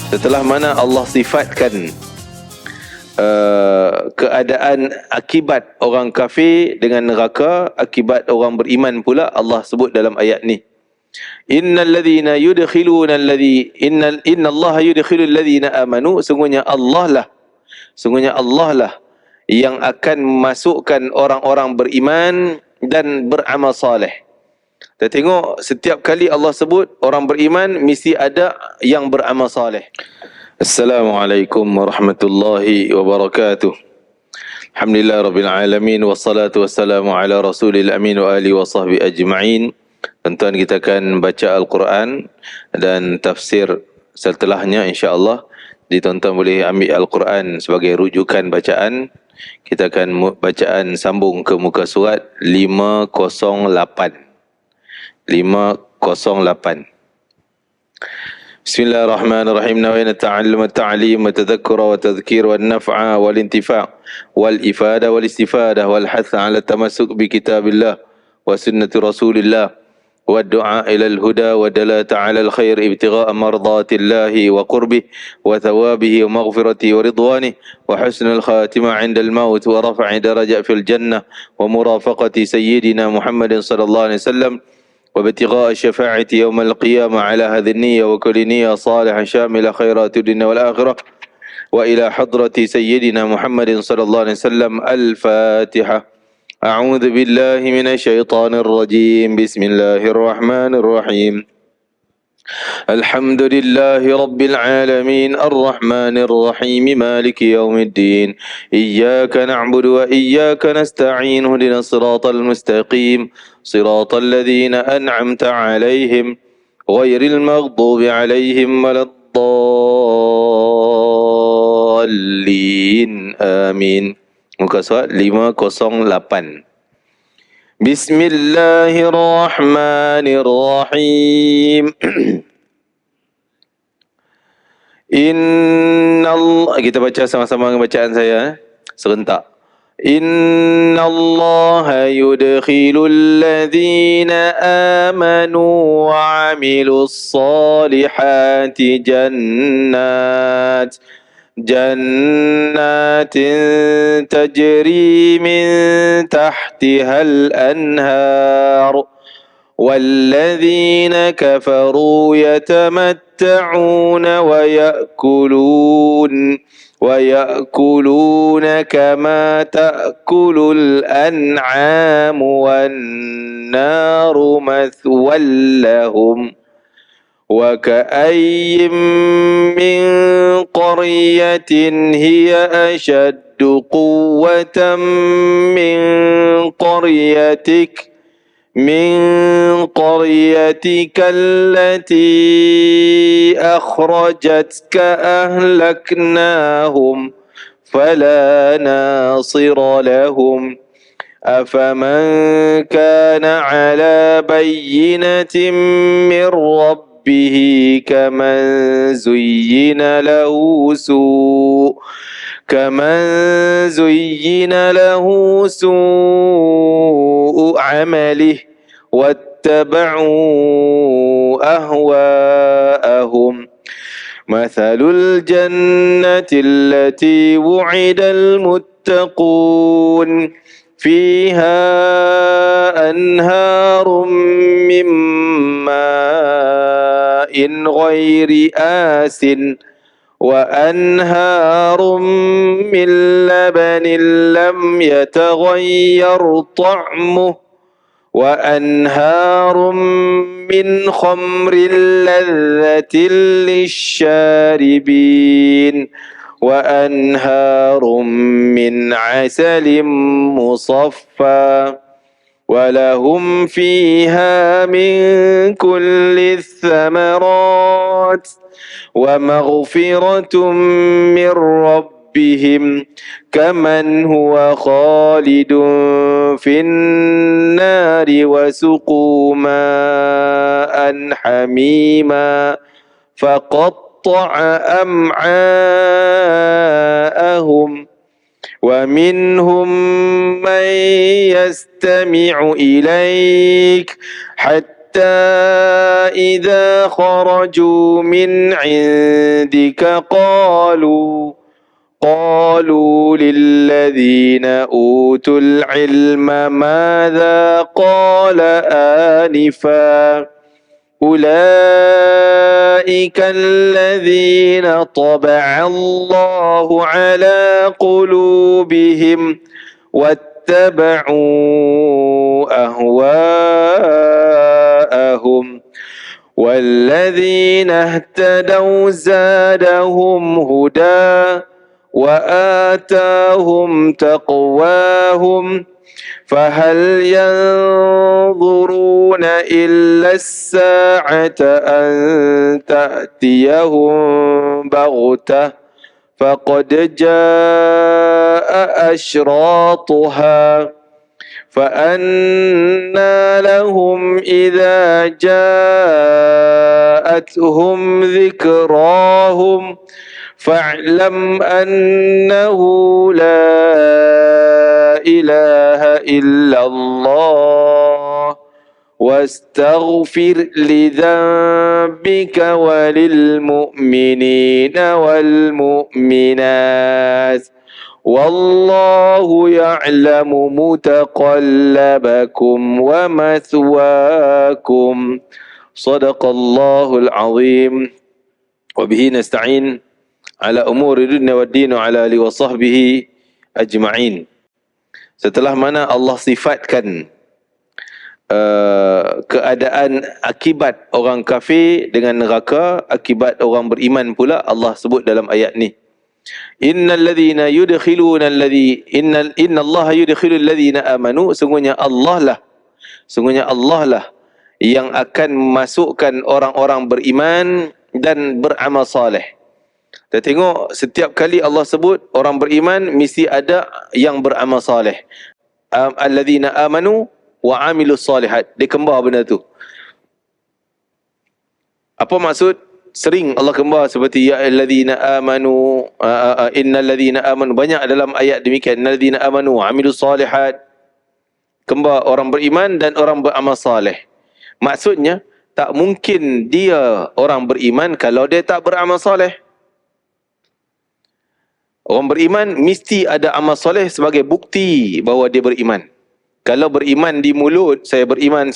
Setelah mana Allah sifatkan keadaan akibat orang kafir dengan neraka, akibat orang beriman pula Allah sebut dalam ayat ni. Innalladziina yudkhiluna innallaha yudkhilul ladzina amanu, sungguhnya Allah lah yang akan memasukkan orang-orang beriman dan beramal soleh. Kita tengok setiap kali Allah sebut orang beriman mesti ada yang beramal soleh. Assalamualaikum warahmatullahi wabarakatuh. Alhamdulillah rabbil alamin, wassalatu wassalamu ala rasulil amin wa alihi wa sahbihi ajma'in. Tuan-tuan, kita akan baca Al-Quran dan tafsir setelahnya insya-Allah. Jadi tuan-tuan boleh ambil Al-Quran sebagai rujukan bacaan. Kita akan bacaan sambung ke muka surat 508. Bismillahirrahmanirrahim. Nawayna ta'allum at-ta'lim wa tadhakkura wa tadhkir wa an-naf'a wal intifa' wal ifada wal istifada wal hath 'ala tamassuk bi kitabillah wa sunnati rasulillah wa du'a ila al-huda wa dalata 'ala al-khair ibtigha'a mardatillahi wa qurbih wa thawabihi wa maghfiratihi wa ridwanih wa husnul khatimah 'inda al-maut wa raf'i darajat fil jannah wa murafaqati sayyidina Muhammadin sallallahu alaihi wasallam وابتغاء الشفاعة يوم القيامة على هذه النية وكل نية صالحة شاملة خيرات الدنيا والآخرة وإلى حضرة سيدنا محمد صلى الله عليه وسلم. الفاتحة. أعوذ بالله من الشيطان الرجيم. بسم الله الرحمن الرحيم. الحمد لله رب العالمين الرحمن الرحيم مالك يوم الدين إياك نعبد وإياك نستعين اهدنا الصراط المستقيم صراط الذين أنعمت عليهم غير المغضوب عليهم ولا الضالين آمين. Muka surat 508. Bismillahirrahmanirrahim. Kita baca sama-sama dengan bacaan saya serentak. Innallaha yudkhilul ladzina amanu wa 'amilus solihati جنات تجري من تحتها الأنهار والذين كفروا يتمتعون ويأكلون كما تأكل الأنعام والنار مثوى لهم وكأي من قرية هي أشد قوة من قريتك التي أخرجتك أهلكناهم فلا ناصر لهم أفمن كان على بينة من ربه كمن زين له سوء عمله واتبعوا أهواءهم مثل الجنة التي وعد المتقون فيها أنهار من ماء غير آسٍ وأنهار من لبن لم يتغير طعمه وأنهار من خمر لذة للشاربين وأنهار من عسل مصفى ولهم فيها من كل الثمرات ومغفرة من ربهم كمن هو خالد في النار وسقوا ماء حميما فقطع أمعاءهم ومنهم من يستمع إليك حتى حتى إذا خرجوا من عندك قالوا للذين أوتوا العلم ماذا قال آنفا أولئك الذين طبع الله على قلوبهم واتبعوا أهواءهم والذين اهتدوا زادهم هدى وآتاهم تقواهم فهل ينظرون إلا الساعة أن تأتيهم بغتة فقد جاء أشراطها فأنى لهم إذا جاءتهم ذكراهم فاعلم أنه لا إله إلا الله واستغفر لذنبك وللمؤمنين والمؤمنات والله يعلم متقلبكم ومثواكم صدق الله العظيم وبه نستعين على umur dunia wa din wa ala alihi wa sahbihi ajma'in. Setelah mana Allah sifatkan keadaan akibat orang kafir dengan neraka, akibat orang beriman pula Allah sebut dalam ayat ni. Innalladziina yudkhiluna innallaha yudkhilul ladzina amanu, sungguhnya Allah lah yang akan memasukkan orang-orang beriman dan beramal saleh. Kita tengok setiap kali Allah sebut orang beriman mesti ada yang beramal saleh. Alladzina amanu wa amilus salihat. Dia kembar benda tu. Apa maksud? Sering Allah kembar seperti ya alladzina amanu, innal ladzina amanu. Banyak dalam ayat demikian. Innal ladzina amanu wa amilus salihat. Kembar orang beriman dan orang beramal saleh. Maksudnya tak mungkin dia orang beriman kalau dia tak beramal saleh. Orang beriman mesti ada amal soleh sebagai bukti bahawa dia beriman. Kalau beriman di mulut, saya beriman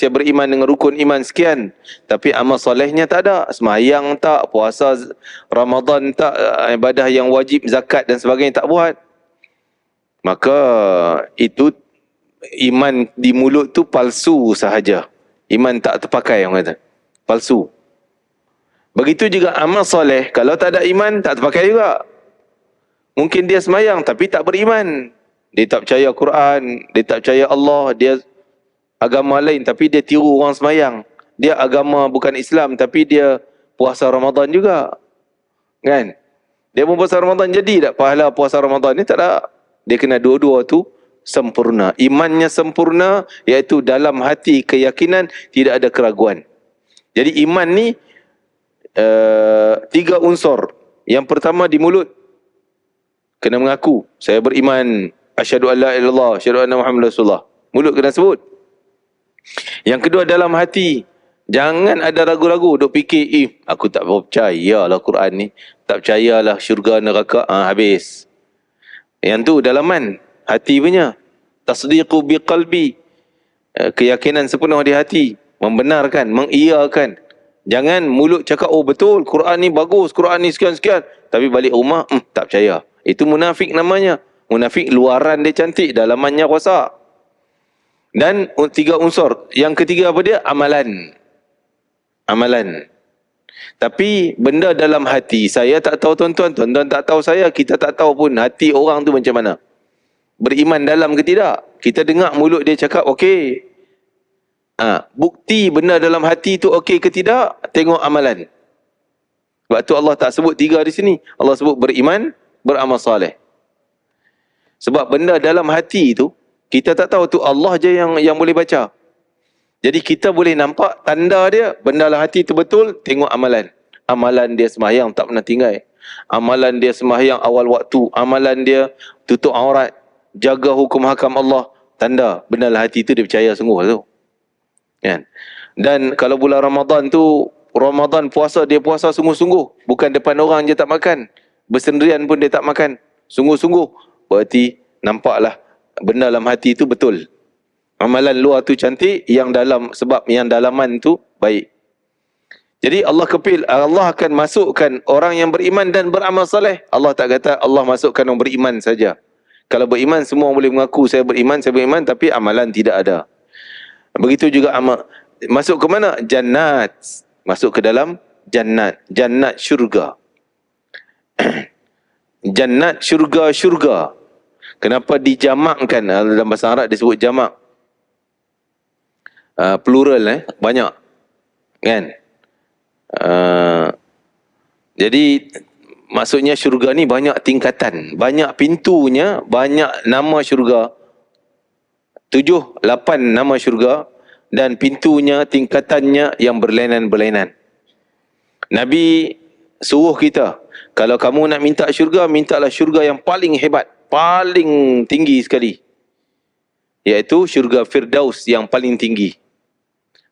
dengan rukun iman sekian, tapi amal solehnya tak ada, sembahyang tak, puasa Ramadan tak, ibadah yang wajib, zakat dan sebagainya tak buat, maka itu iman di mulut tu palsu sahaja. Iman tak terpakai, orang kata palsu. Begitu juga amal soleh, kalau tak ada iman tak terpakai juga. Mungkin dia semayang tapi tak beriman. Dia tak percaya Quran, dia tak percaya Allah, dia agama lain tapi dia tiru orang semayang. Dia agama bukan Islam tapi dia puasa Ramadan juga. Kan? Dia pun puasa Ramadan, jadi tak pahala puasa Ramadan ni? Tak ada. Dia kena dua-dua tu sempurna. Imannya sempurna, iaitu dalam hati keyakinan tidak ada keraguan. Jadi iman ni 3 unsur. Yang pertama di mulut, kena mengaku saya beriman, asyhadu an la ilaha illallah, asyhadu anna Muhammadar Rasulullah. Mulut kena sebut. Yang kedua dalam hati, jangan ada ragu-ragu, duk fikir aku tak percayalah Quran ni, tak percayalah syurga neraka, habis. Yang tu dalaman hati punya. Tasdiqu biqalbi, keyakinan sepenuh di hati, membenarkan, mengiyakan. Jangan mulut cakap betul Quran ni bagus, Quran ni sekian-sekian, tapi balik rumah tak percaya. Itu munafik namanya. Munafik luaran dia cantik, dalamannya rosak. Dan 3 unsur. Yang ketiga apa dia? Amalan. Tapi benda dalam hati, saya tak tahu tuan-tuan tak tahu saya, kita tak tahu pun hati orang tu macam mana. Beriman dalam ke tidak? Kita dengar mulut dia cakap okey. Bukti benda dalam hati tu okey ke tidak? Tengok amalan. Sebab tu Allah tak sebut 3 di sini. Allah sebut beriman, beramal saleh. Sebab benda dalam hati tu kita tak tahu, tu Allah je yang boleh baca. Jadi kita boleh nampak tanda dia, benda dalam hati tu betul, tengok amalan. Amalan dia sembahyang tak pernah tinggal. Amalan dia sembahyang awal waktu. Amalan dia tutup aurat, jaga hukum hakam Allah. Tanda benda dalam hati tu dia percaya sungguh tu. Kan? Dan kalau bulan Ramadan tu, Ramadan puasa, dia puasa sungguh-sungguh. Bukan depan orang je tak makan. Bersendirian pun dia tak makan. Sungguh-sungguh. Berarti nampaklah benda dalam hati tu betul. Amalan luar tu cantik, yang dalam, sebab yang dalaman tu baik. Jadi Allah akan masukkan orang yang beriman dan beramal soleh. Allah tak kata Allah masukkan orang beriman saja. Kalau beriman, semua boleh mengaku saya beriman, tapi amalan tidak ada. Begitu juga masuk ke mana? Jannat. Masuk ke dalam jannat. Jannat syurga. Jannat syurga. Kenapa dijamakkan? Dalam bahasa Arab disebut jamak. Plural, banyak. Kan? Jadi maksudnya syurga ni banyak tingkatan, banyak pintunya, banyak nama syurga. 7, 8 nama syurga, dan pintunya, tingkatannya yang berlainan-berlainan. Nabi suruh kita, kalau kamu nak minta syurga, mintalah syurga yang paling hebat, paling tinggi sekali, iaitu syurga Firdaus yang paling tinggi.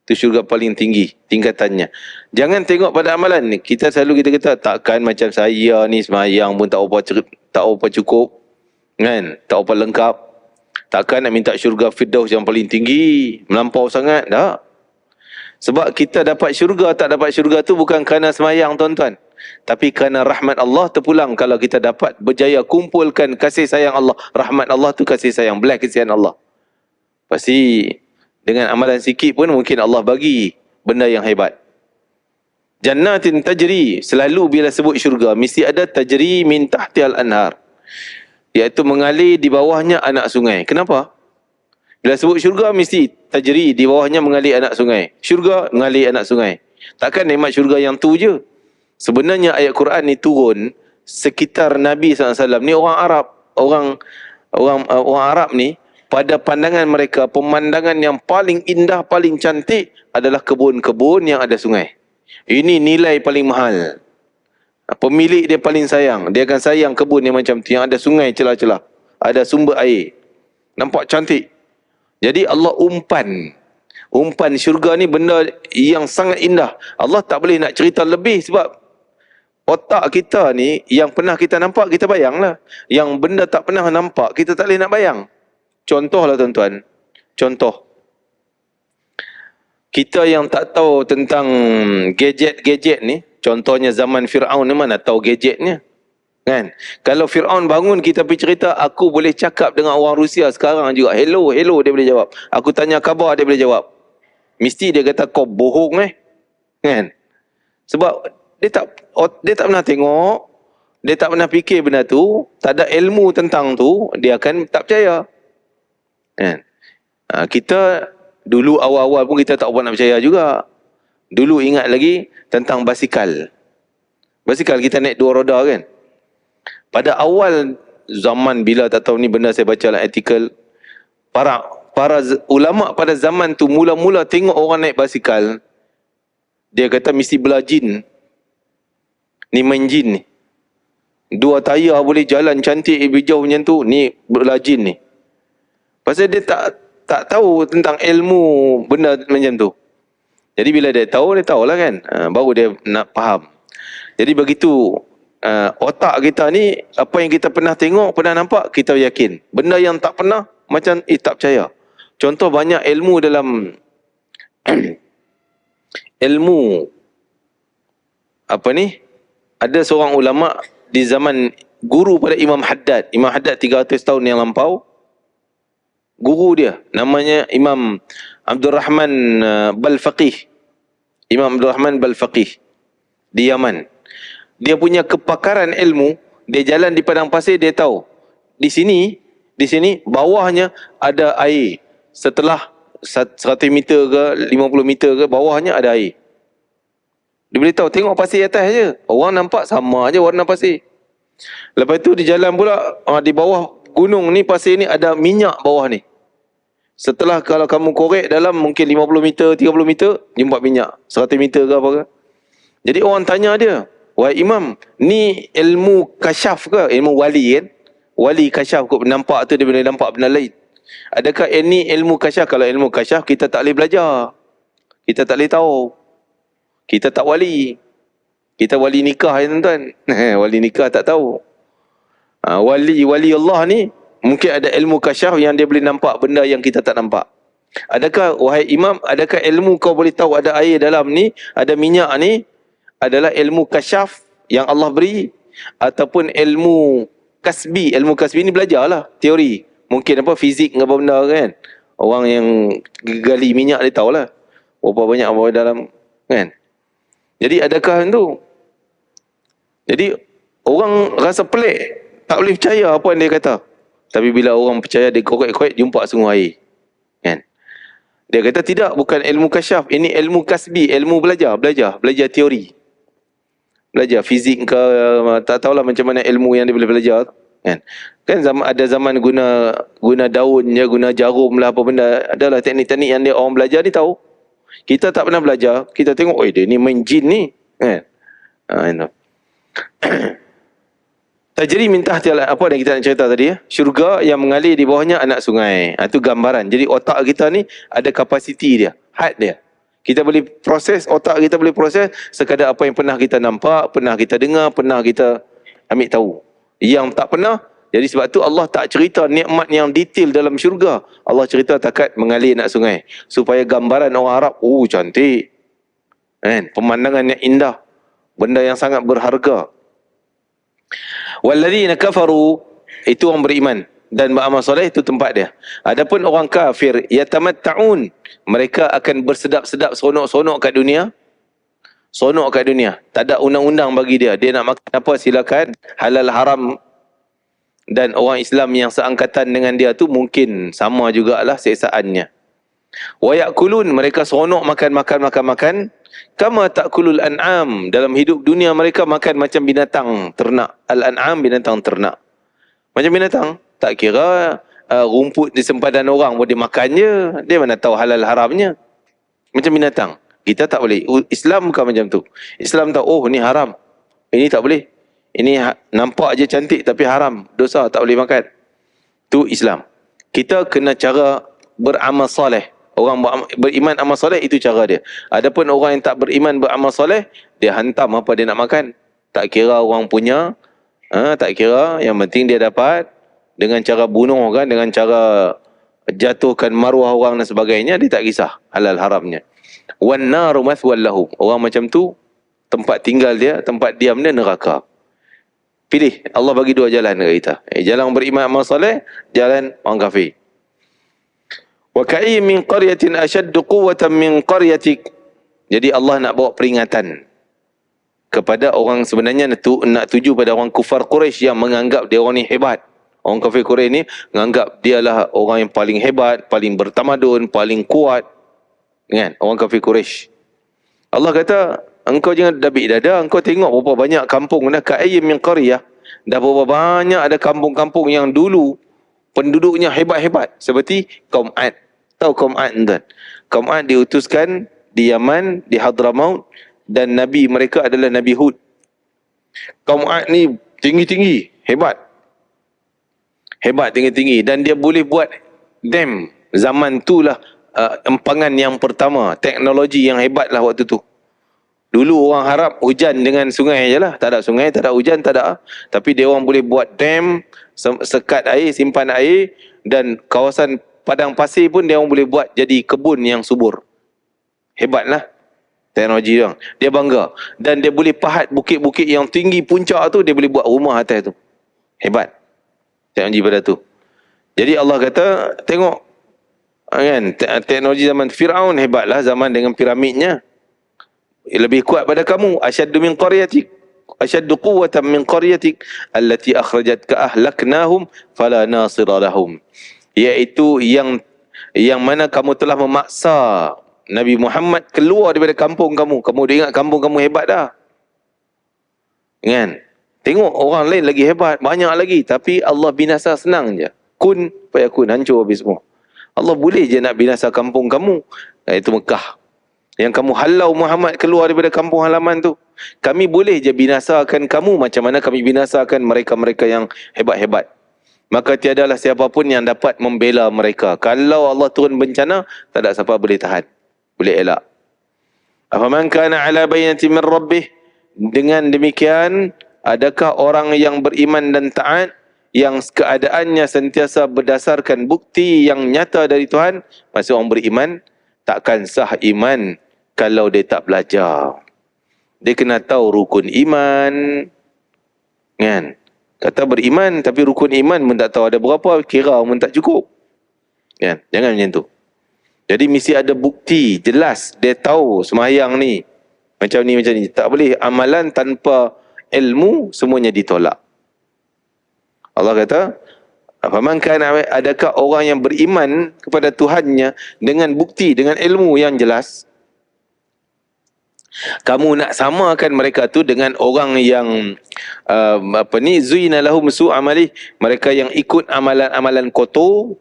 Itu syurga paling tinggi tingkatannya. Jangan tengok pada amalan ni. Kita selalu kita kata, takkan macam saya ni semayang pun tak apa cukup, kan? Tak apa lengkap. Takkan nak minta syurga Firdaus yang paling tinggi, melampau sangat. Tak. Sebab kita dapat syurga, tak dapat syurga tu bukan kerana semayang, tuan-tuan. Tapi kerana rahmat Allah terpulang. Kalau kita dapat berjaya kumpulkan kasih sayang Allah. Rahmat Allah tu kasih sayang, belas kasihan Allah. Pasti dengan amalan sikit pun mungkin Allah bagi benda yang hebat. Jannatin tajri, selalu bila sebut syurga mesti ada tajri min tahtihal anhar, iaitu mengalir di bawahnya anak sungai. Kenapa? Bila sebut syurga mesti tajri, di bawahnya mengalir anak sungai. Syurga mengalir anak sungai. Takkan nikmat syurga yang tu je. Sebenarnya ayat Quran ni turun sekitar Nabi SAW. Ni orang Arab. Orang Arab ni, pada pandangan mereka, pemandangan yang paling indah, paling cantik adalah kebun-kebun yang ada sungai. Ini nilai paling mahal. Pemilik dia paling sayang. Dia akan sayang kebun yang macam tu, yang ada sungai celah-celah, ada sumber air. Nampak cantik. Jadi Allah umpan syurga ni benda yang sangat indah. Allah tak boleh nak cerita lebih sebab otak kita ni, yang pernah kita nampak kita bayanglah. Yang benda tak pernah nampak kita tak boleh nak bayang. Contohlah tuan-tuan, contoh. Kita yang tak tahu tentang gadget-gadget ni, contohnya zaman Fir'aun ni, mana tahu gadgetnya. Kan? Kalau Fir'aun bangun, kita pergi cerita, aku boleh cakap dengan orang Rusia sekarang juga. Hello, dia boleh jawab. Aku tanya khabar, dia boleh jawab. Mesti dia kata, kau bohong Kan? Sebab dia tak pernah tengok, dia tak pernah fikir benda tu, tak ada ilmu tentang tu, dia akan tak percaya. Kan? Kita dulu awal-awal pun kita tak apa nak percaya juga. Dulu ingat lagi tentang basikal. Basikal kita naik 2 roda kan. Pada awal zaman, bila tak tahu ni benda saya baca dalam artikel, para ulama pada zaman tu mula-mula tengok orang naik basikal, dia kata mesti belah jin. Ni main jin ni. 2 tayar boleh jalan cantik hijau macam tu, ni belah jin ni. Pasal dia tak tahu tentang ilmu benda macam tu. Jadi bila dia tahulah kan, baru dia nak faham. Jadi begitu, otak kita ni, apa yang kita pernah tengok, pernah nampak, kita yakin. Benda yang tak pernah, macam tak percaya. Contoh banyak ilmu dalam ilmu apa ni, ada seorang ulama di zaman guru pada Imam Haddad. Imam Haddad 300 tahun yang lampau, guru dia namanya Imam Abdul Rahman Balfaqih. Imam Abdul Rahman Balfaqih di Yaman. Dia punya kepakaran ilmu, dia jalan di padang pasir, dia tahu di sini bawahnya ada air. Setelah 100 meter ke 50 meter ke, bawahnya ada air. Dia boleh tahu, tengok pasir atas je, orang nampak sama aja warna pasir. Lepas tu di jalan pula, di bawah gunung ni, pasir ni ada minyak bawah ni. Setelah kalau kamu korek dalam mungkin 50 meter, 30 meter, jumpa minyak. 100 meter ke apa ke. Jadi orang tanya dia, wahai Imam, ni ilmu kasyaf ke? Ilmu wali kan? Wali kasyaf kok, nampak tu dia boleh nampak benda lain. Adakah ini ilmu kasyaf? Kalau ilmu kasyaf kita tak boleh belajar. Kita tak boleh tahu. Kita tak wali. Kita wali nikah ya tuan-tuan. Wali nikah tak tahu. Wali Allah ni mungkin ada ilmu kasyaf yang dia boleh nampak benda yang kita tak nampak. Adakah wahai imam, adakah ilmu kau boleh tahu ada air dalam ni, ada minyak ni adalah ilmu kasyaf yang Allah beri ataupun ilmu kasbi? Ilmu kasbi ni belajarlah teori. Mungkin apa fizik ke apa benda kan. Orang yang gali minyak dia tahulah berapa banyak apa dalam kan. Jadi adakah itu? Jadi orang rasa pelik, tak boleh percaya apa yang dia kata. Tapi bila orang percaya, dia korek-korek jumpa sungguh air. Kan? Dia kata tidak, bukan ilmu kasyaf, ini ilmu kasbi, ilmu belajar teori. Belajar fizik ke, tak tahulah macam mana ilmu yang dia boleh belajar. Kan ada zaman guna daun je, guna jarum lah apa benda. Adalah teknik-teknik yang dia orang belajar ni tahu. Kita tak pernah belajar, kita tengok, oi dia ni main jin ni. Kan? Tajri min tahtiha, apa yang kita nak cerita tadi ya? Syurga yang mengalir di bawahnya anak sungai. Itu gambaran. Jadi otak kita ni ada kapasiti dia, had dia. Kita boleh proses, otak kita boleh proses sekadar apa yang pernah kita nampak, pernah kita dengar, pernah kita ambil tahu. Yang tak pernah, jadi sebab tu Allah tak cerita nikmat yang detail dalam syurga. Allah cerita takat mengalir anak sungai. Supaya gambaran orang Arab, oh cantik. Kan? Pemandangan yang indah. Benda yang sangat berharga. Walladzina kafaru, itu orang beriman dan beramal soleh, itu tempat dia. Adapun orang kafir, yatamatta'un, mereka akan bersedap-sedap seronok-seronok kat dunia. Seronok kat dunia. Tak ada undang-undang bagi dia. Dia nak makan apa silakan, halal haram. Dan orang Islam yang seangkatan dengan dia tu mungkin sama jugalah seksaannya. Wa ya'kulun, mereka seronok makan. Kama ta'kulul an'am, dalam hidup dunia mereka makan macam binatang ternak. Al-an'am, binatang ternak. Macam binatang, tak kira rumput di sempadan orang pun dia makan je. Dia mana tahu halal haramnya. Macam binatang. Kita tak boleh. Islam bukan macam tu. Islam tahu, oh ni haram, ini tak boleh. Ini nampak je cantik tapi haram, dosa, tak boleh makan. Tu Islam. Kita kena cara beramal soleh. Orang beriman amal soleh, itu cara dia. Adapun orang yang tak beriman beramal soleh, dia hantam apa dia nak makan. Tak kira orang punya, tak kira, yang penting dia dapat dengan cara bunuh kan, dengan cara jatuhkan maruah orang dan sebagainya, dia tak kisah halal haramnya. Wan naru mathwal lahum, orang macam tu tempat tinggal dia, tempat diam dia neraka. Pilih, Allah bagi dua jalan dekat kita. Jalan beriman amal soleh, jalan orang kafir. Wa ka'im min qaryatin ashaddu quwwatan min qaryatik. Jadi Allah nak bawa peringatan kepada orang, sebenarnya nak tuju pada orang kufar Quraisy yang menganggap dia orang ni hebat. Orang kafir Quraisy ni menganggap dialah orang yang paling hebat, paling bertamadun, paling kuat. Kan? Orang kafir Quraisy. Allah kata, engkau jangan dabik dada, engkau tengok berapa banyak kampung dah, ka'im min qaryah. Dah berapa banyak ada kampung-kampung yang dulu penduduknya hebat-hebat, seperti kaum Ad. Tahu kaum Ad tuan? Kaum Ad diutuskan di Yaman, di Hadramaut, dan nabi mereka adalah Nabi Hud. Kaum Ad ni tinggi-tinggi, hebat. Hebat, tinggi-tinggi, dan dia boleh buat dam. Zaman tu lah empangan yang pertama, teknologi yang hebat lah waktu tu. Dulu orang harap hujan dengan sungai je lah. Tak ada sungai, tak ada hujan, tak ada. Tapi dia orang boleh buat dam, sekat air, simpan air, dan kawasan padang pasir pun dia orang boleh buat jadi kebun yang subur. Hebatlah teknologi dia. Dia bangga. Dan dia boleh pahat bukit-bukit yang tinggi puncak tu, dia boleh buat rumah atas tu. Hebat teknologi pada tu. Jadi Allah kata, tengok kan, teknologi zaman Fir'aun hebatlah, zaman dengan piramidnya. Lebih kuat pada kamu. Asyaddu min qaryatik, asyaddu quwwatan min qaryatik allati akhrajatka ahlaknahum fala nasira lahum. Iaitu yang mana kamu telah memaksa Nabi Muhammad keluar daripada kampung kamu. Kamu dah ingat kampung kamu hebat dah. Kan? Tengok orang lain lagi hebat, banyak lagi, tapi Allah binasa senang je. Kun fayakun, hancur habis semua. Allah boleh je nak binasa kampung kamu, iaitu Mekah. Yang kamu halau Muhammad keluar daripada kampung halaman tu. Kami boleh je binasakan kamu macam mana kami binasakan mereka-mereka yang hebat-hebat. Maka tiadalah siapapun yang dapat membela mereka. Kalau Allah turun bencana, tak ada siapa boleh tahan, boleh elak. Afaman kana ala bayyinatin min rabbih, dengan demikian adakah orang yang beriman dan taat yang keadaannya sentiasa berdasarkan bukti yang nyata dari Tuhan? Maksud orang beriman takkan sah iman kalau dia tak belajar. Dia kena tahu rukun iman, kan? Kata beriman tapi rukun iman pun tak tahu ada berapa, kira pun tak cukup, kan? Jangan macam tu. Jadi mesti ada bukti jelas dia tahu sembahyang ni macam ni macam ni. Tak boleh amalan tanpa ilmu, semuanya ditolak. Allah kata, "Faman kana," adakah orang yang beriman kepada Tuhannya dengan bukti, dengan ilmu yang jelas? Kamu nak samakan mereka tu dengan orang yang zuina lahum su'amali, mereka yang ikut amalan-amalan kotor,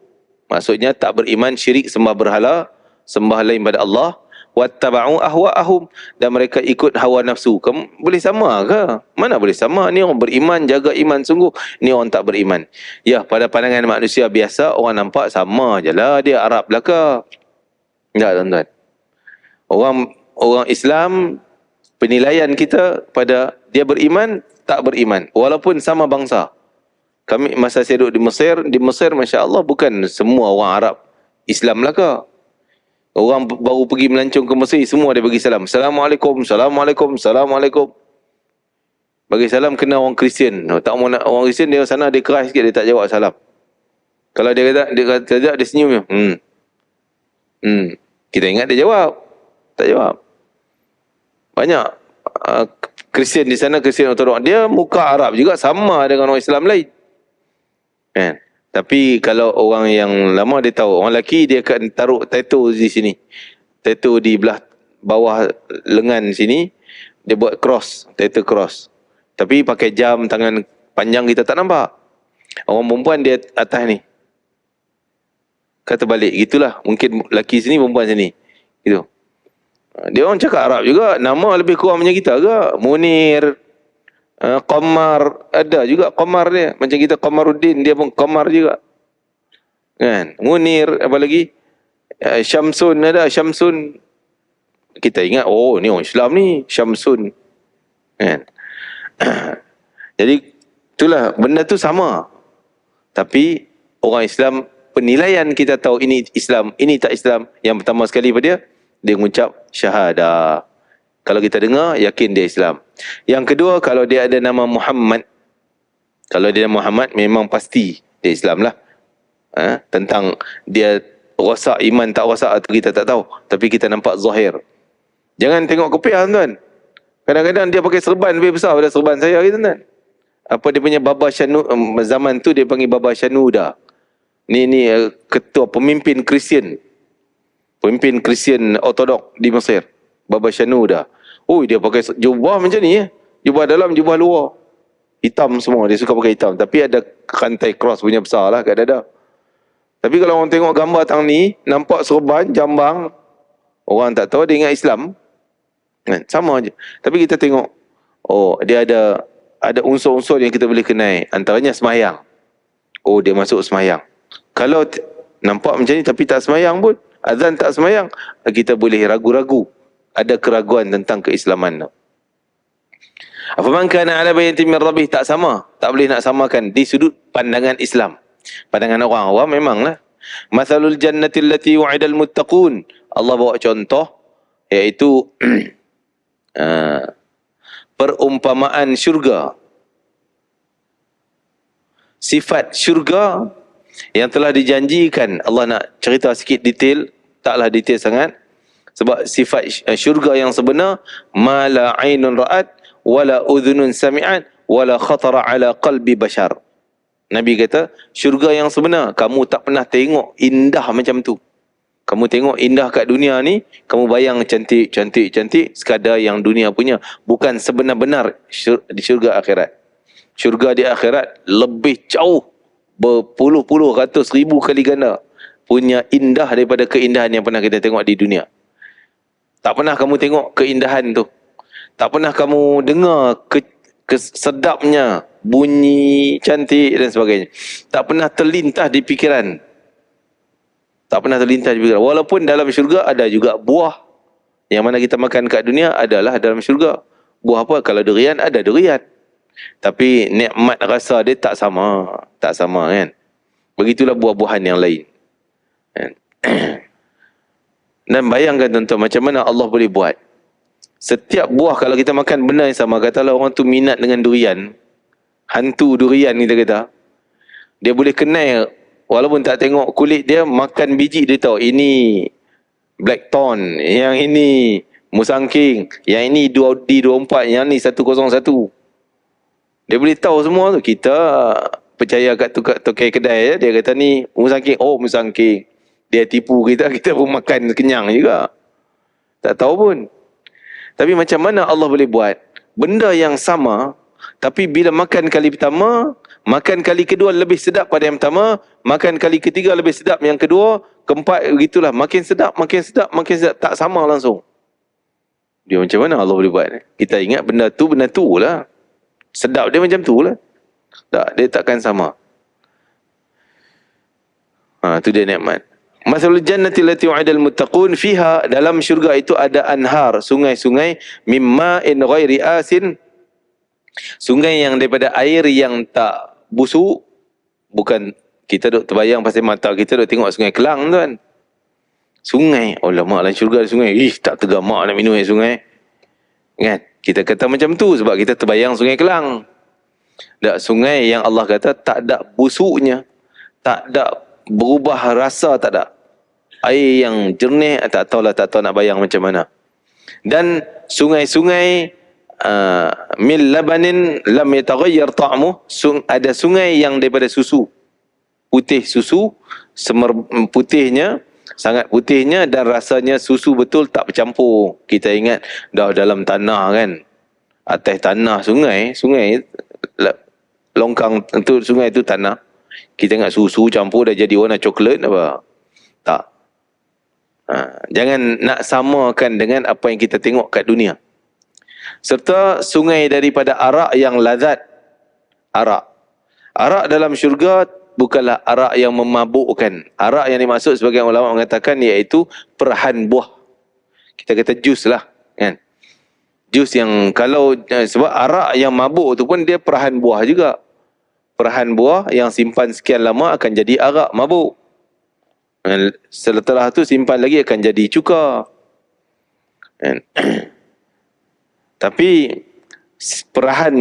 maksudnya tak beriman, syirik, sembah berhala, sembah lain pada Allah, wattaba'u ahwa'ahum, dan mereka ikut hawa nafsu. Kamu boleh sama ke? Mana boleh sama? Ni orang beriman, jaga iman sungguh, ni orang tak beriman. Ya, pada pandangan manusia biasa orang nampak sama je lah, dia Arab belaka. Tak, tuan-tuan. Orang Islam, penilaian kita pada dia beriman, tak beriman, walaupun sama bangsa. Kami masa saya duduk di Mesir, Masya Allah, bukan semua orang Arab Islam belaka. Orang baru pergi melancong ke Mesir, semua dia bagi salam. Assalamualaikum, Assalamualaikum, Assalamualaikum. Bagi salam kena orang Kristian. Tak mau nak orang Kristian, dia sana dia keras sikit, dia tak jawab salam. Kalau dia kata, dia senyum. Kita ingat dia jawab. Tak jawab. Banyak Kristian di sana, Kristian Ortodok, dia muka Arab juga, sama dengan orang Islam lain, kan? Tapi kalau orang yang lama, dia tahu. Orang lelaki dia akan taruh tattoo di sini, tattoo di belah bawah lengan sini, dia buat cross, tattoo cross. Tapi pakai jam tangan panjang, kita tak nampak. Orang perempuan dia atas ni, kata balik, gitulah. Mungkin lelaki sini, perempuan sini, gitu. Dia orang cakap Arab juga, nama lebih kurang macam kita ke? Munir, Qamar, ada juga Qamar dia. Macam kita Qamaruddin, dia pun Qamar juga, kan? Munir, apa lagi? Syamsun, ada Syamsun. Kita ingat, oh ni orang Islam ni, Syamsun, kan? Jadi itulah, benda tu sama. Tapi orang Islam, penilaian kita tahu ini Islam, ini tak Islam. Yang pertama sekali pada dia mengucap syahadah. Kalau kita dengar, yakin dia Islam. Yang kedua, kalau dia ada nama Muhammad. Kalau dia Muhammad, memang pasti dia Islam lah. Tentang dia rosak iman tak rosak, atau kita tak tahu. Tapi kita nampak zahir. Jangan tengok kopiah, tuan. Kadang-kadang dia pakai serban lebih besar daripada serban saya, tuan. Apa dia punya Baba Shanu, zaman tu dia panggil Baba Shanuda. Ni ketua pemimpin Kristian. Pemimpin Kristian Ortodok di Mesir, Baba Shanuda. Oh, dia pakai jubah macam ni, jubah dalam, jubah luar, hitam semua. Dia suka pakai hitam, tapi ada rantai cross punya besar lah kat dada. Tapi kalau orang tengok gambar tang ni, nampak serban, jambang, orang tak tahu, dia ingat Islam, kan? Sama je. Tapi kita tengok, oh, dia ada unsur-unsur yang kita boleh kenal. Antaranya semayang. Oh, dia masuk semayang. Kalau nampak macam ni tapi tak semayang pun, azan tak semayang, kita boleh ragu-ragu, ada keraguan tentang keislaman. Afaman kana ala bayyinatin min rabbih, tak sama, tak boleh nak samakan di sudut pandangan Islam. Pandangan orang awam memanglah. Mathalul jannati allati wa'idal muttaqun, Allah bawa contoh, iaitu perumpamaan syurga, sifat syurga yang telah dijanjikan. Allah nak cerita sikit detail, taklah detail sangat, sebab sifat syurga yang sebenar, ma la ainun ra'at wala udhunun sami'at wala khatara ala qalbi bashar. Nabi kata, syurga yang sebenar, kamu tak pernah tengok indah macam tu. Kamu tengok indah kat dunia ni, kamu bayang cantik sekadar yang dunia punya, bukan sebenar-benar di syurga akhirat. Syurga di akhirat lebih jauh, berpuluh-puluh, ratus ribu kali ganda punya indah daripada keindahan yang pernah kita tengok di dunia. Tak pernah kamu tengok keindahan tu. Tak pernah kamu dengar sedapnya bunyi cantik dan sebagainya. Tak pernah terlintas di pikiran. Tak pernah terlintas di pikiran. Walaupun dalam syurga ada juga buah Yang mana kita makan kat dunia adalah dalam syurga. Buah apa? Kalau durian, ada durian. Tapi nikmat rasa dia tak sama. Tak sama kan. Begitulah buah-buahan yang lain. Kan? Dan bayangkan tuan-tuan, macam mana Allah boleh buat. Setiap buah kalau kita makan benda yang sama, katalah orang tu minat dengan durian, hantu durian kita kata, dia boleh kenal, walaupun tak tengok kulit dia, makan biji dia tahu, ini blackthorn, yang ini musangking, yang ini D24, yang ni 101. Dia boleh tahu semua tu. Kita percaya kat tokai kedai, dia kata ni musangking, oh musangking. Dia tipu kita, kita pun makan kenyang juga. Tak tahu pun. Tapi macam mana Allah boleh buat benda yang sama, tapi bila makan kali pertama, makan kali kedua lebih sedap pada yang pertama, makan kali ketiga lebih sedap yang kedua, keempat begitulah, makin sedap, makin sedap, makin sedap, tak sama langsung. Dia macam mana Allah boleh buat? Kita ingat benda tu lah. Sedap dia macam tu lah. Tak, dia takkan sama. Tu dia nikmat. Masalul jannati allati wa'idal muttaqun fiha, dalam syurga itu ada anhar, sungai-sungai, mimma'in ghairi asin, sungai yang daripada air yang tak busuk. Bukan kita duk terbayang pasal mata kita duk tengok sungai Kelang tuan. Sungai, oh lama dalam syurga ada sungai. Tak tergamak nak minum air sungai. Kan? Kita kata macam tu sebab kita terbayang sungai Kelang. Tak, sungai yang Allah kata tak ada busuknya, tak ada berubah rasa, tak ada. Air yang jernih, tak tahu nak bayang macam mana. Dan sungai-sungai min labanin lam yataghayyar ta'muh, ada sungai yang daripada susu. Putih susu, putihnya, sangat putihnya, dan rasanya susu betul, tak bercampur. Kita ingat dah dalam tanah kan. Atas tanah sungai longkang tu, sungai tu tanah. Kita ingat susu campur dah jadi warna coklat apa. Tak. Jangan nak samakan dengan apa yang kita tengok kat dunia. Serta sungai daripada arak yang lazat. Arak dalam syurga bukanlah arak yang memabukkan. Arak yang dimaksud sebagian ulama mengatakan iaitu perahan buah. Kita kata jus lah kan. Jus yang kalau sebab arak yang mabuk tu pun dia perahan buah juga. Perahan buah yang simpan sekian lama akan jadi arak mabuk. Setelah tu simpan lagi akan jadi cuka. Tapi perahan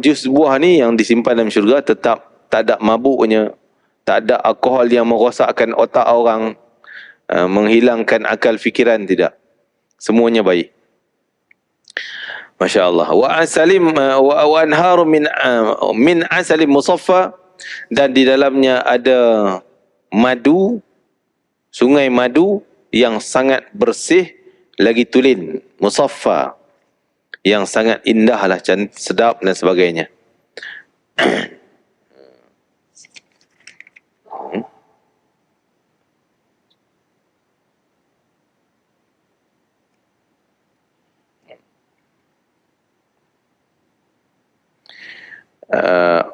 jus buah ni yang disimpan dalam syurga tetap tak ada mabuknya, tak ada alkohol yang merosakkan otak orang, menghilangkan akal fikiran, tidak. Semuanya baik. Masya Allah. Wa anharu min asalim musaffa, dan di dalamnya ada madu, sungai madu yang sangat bersih lagi tulen, musaffa, yang sangat indah lah, sedap dan sebagainya.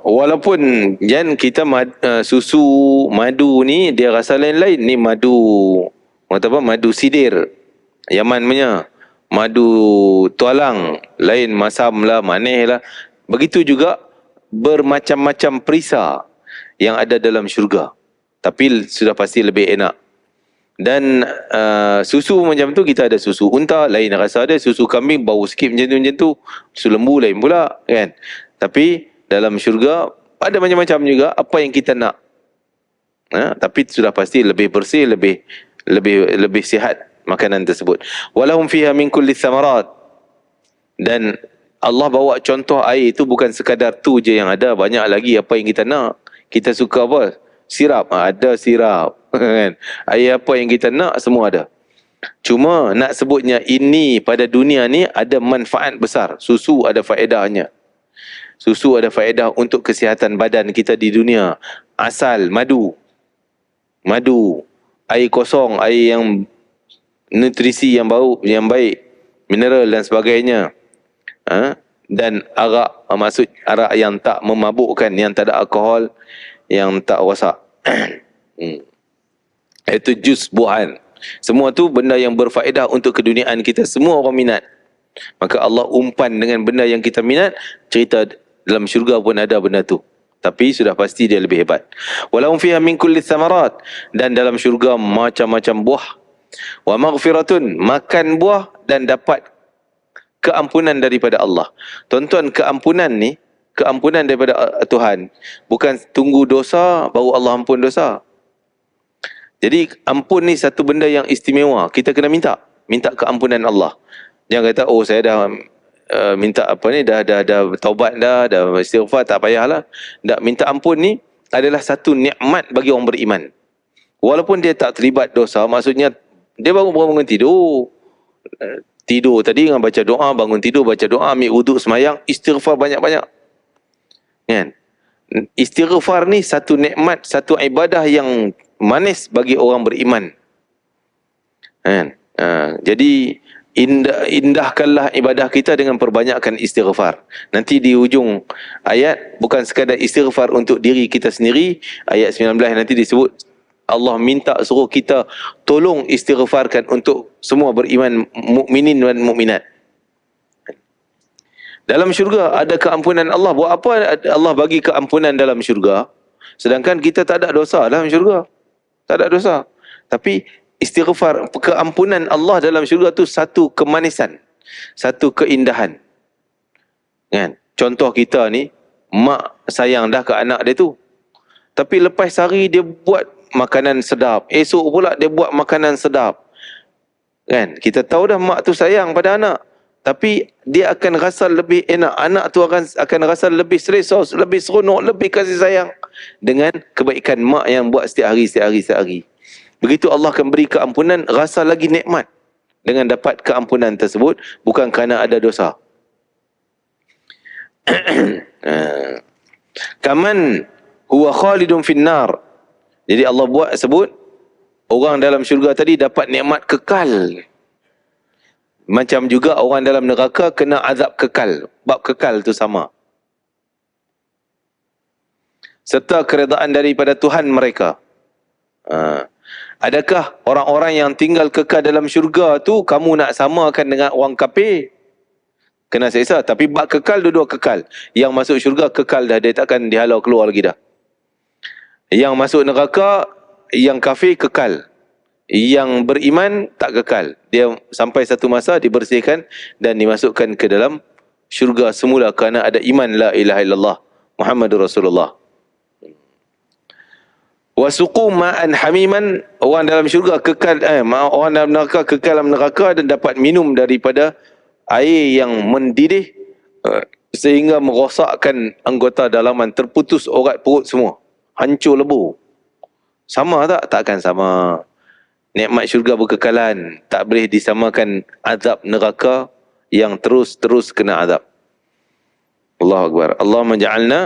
Walaupun kita susu madu ni dia rasa lain-lain. Ni madu, kata apa, madu sidir Yaman punya, madu tualang lain, masam lah, manis lah. Begitu juga bermacam-macam perisa yang ada dalam syurga, tapi sudah pasti lebih enak. Dan susu macam tu, kita ada susu unta lain rasa dia, susu kambing bau sikit macam tu, susu lembu lain pula kan. Tapi dalam syurga ada macam-macam juga apa yang kita nak. Tapi sudah pasti lebih bersih, lebih sihat makanan tersebut. Walahum fiha min kulli thamarat. Dan Allah bawa contoh air itu bukan sekadar tu je yang ada, banyak lagi apa yang kita nak. Kita suka apa? Sirap, ada sirap kan. Air apa yang kita nak semua ada. Cuma nak sebutnya ini pada dunia ni ada manfaat besar. Susu ada faedahnya. Susu ada faedah untuk kesihatan badan kita di dunia. Asal, madu, air kosong, air yang nutrisi yang baik, mineral dan sebagainya. Dan arak, maksud arak yang tak memabukkan, yang tak ada alkohol, yang tak rosak. Itu jus buahan. Semua tu benda yang berfaedah untuk keduniaan kita. Semua orang minat. Maka Allah umpan dengan benda yang kita minat. Cerita dalam syurga pun ada benda tu. Tapi sudah pasti dia lebih hebat. Walahum fiha min kulli thamarat. Dan dalam syurga macam-macam buah. Wa maghfiratun, makan buah dan dapat keampunan daripada Allah. Tuan-tuan, keampunan ni, keampunan daripada Tuhan. Bukan tunggu dosa, baru Allah ampun dosa. Jadi ampun ni satu benda yang istimewa. Kita kena minta. Minta keampunan Allah. Jangan kata, oh saya dah minta apa ni, dah taubat dah istighfar, tak payahlah. Tak, minta ampun ni adalah satu nikmat bagi orang beriman. Walaupun dia tak terlibat dosa, maksudnya dia baru bangun tidur. Tidur tadi dengan baca doa, bangun tidur baca doa, ambil wuduk semayang, istighfar banyak-banyak. Kan? Istighfar ni satu nikmat, satu ibadah yang manis bagi orang beriman. Kan? Jadi indahkanlah ibadah kita dengan perbanyakkan istighfar. Nanti di ujung ayat, bukan sekadar istighfar untuk diri kita sendiri, ayat 19 nanti disebut Allah minta suruh kita tolong istighfarkan untuk semua beriman, mukminin dan mukminat. Dalam syurga ada keampunan Allah. Buat apa Allah bagi keampunan dalam syurga, sedangkan kita tak ada dosa dalam syurga? Tak ada dosa. Tapi istighfar, keampunan Allah dalam syurga tu satu kemanisan, satu keindahan. Kan? Contoh kita ni, mak sayang dah ke anak dia tu. Tapi lepas sehari dia buat makanan sedap. Esok pula dia buat makanan sedap. Kan? Kita tahu dah mak tu sayang pada anak. Tapi dia akan rasa lebih enak. Anak tu akan rasa lebih selesa, lebih seronok, lebih kasih sayang dengan kebaikan mak yang buat setiap hari. Begitu Allah akan beri keampunan, rasa lagi nikmat dengan dapat keampunan tersebut, bukan kerana ada dosa. Kaman huwa khalidun finnar. Jadi Allah sebut orang dalam syurga tadi dapat nikmat kekal. Macam juga orang dalam neraka kena azab kekal. Bab kekal tu sama. Serta keredaan daripada Tuhan mereka. Adakah orang-orang yang tinggal kekal dalam syurga tu kamu nak samakan dengan orang kafir? Kena seksa. Tapi bab kekal, dua-dua kekal. Yang masuk syurga kekal dah. Dia takkan dihalau keluar lagi dah. Yang masuk neraka, yang kafir kekal. Yang beriman tak kekal. Dia sampai satu masa dibersihkan dan dimasukkan ke dalam syurga semula kerana ada iman la ilaha illallah Muhammadur Rasulullah. Wasuqu ma'an hamiman, orang dalam syurga kekal, orang dalam neraka kekal dalam neraka dan dapat minum daripada air yang mendidih sehingga merosakkan anggota dalaman, terputus urat perut semua. Hancur lebu. Sama tak? Takkan sama. Nikmat syurga berkekalan. Tak boleh disamakan azab neraka yang terus-terus kena azab. Allahu Akbar. Allah menja'alna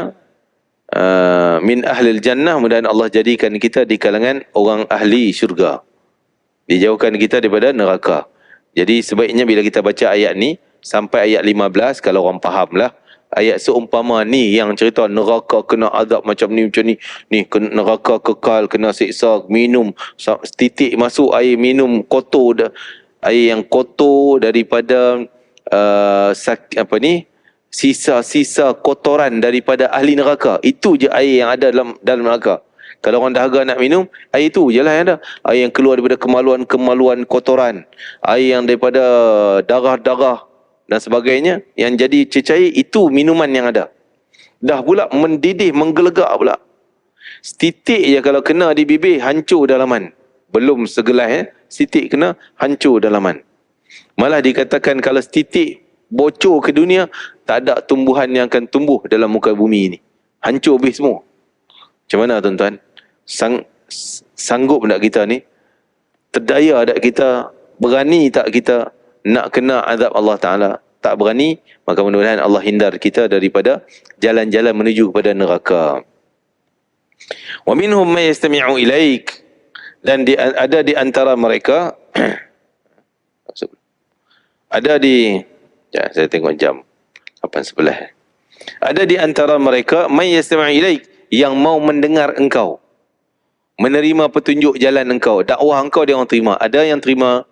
min ahlil jannah. Mudah-mudahan Allah jadikan kita di kalangan orang ahli syurga. Dijauhkan kita daripada neraka. Jadi sebaiknya bila kita baca ayat ni sampai ayat 15, kalau orang faham lah, ayat seumpama ni yang cerita neraka kena azab macam ni, ni neraka kekal, kena siksa, minum titik masuk air, minum kotor, air yang kotor daripada sisa-sisa kotoran daripada ahli neraka. Itu je air yang ada dalam neraka. Kalau orang dahaga nak minum, air itu je lah yang ada. Air yang keluar daripada kemaluan-kemaluan kotoran, air yang daripada darah-darah dan sebagainya yang jadi cecair, itu minuman yang ada. Dah pula mendidih, menggelegak pula. Setitik je kalau kena di bibir, hancur dalaman. Belum segelas, setitik kena, hancur dalaman. Malah dikatakan kalau setitik bocor ke dunia, tak ada tumbuhan yang akan tumbuh dalam muka bumi ini. Hancur habis semua. Macam mana tuan-tuan? Sanggup tak kita ni? Terdaya tak kita? Berani tak kita nak kena azab Allah Ta'ala? Tak berani, maka mudah-mudahan Allah hindar kita daripada jalan-jalan menuju kepada neraka. Wa minhum may yastami'u ilaik, dan ada di antara mereka ada di saya tengok jam 8:11. Ada di antara mereka may yastami'u ilaik, yang mau mendengar engkau. menerima petunjuk jalan engkau, dakwah engkau dia orang terima. Ada yang terima,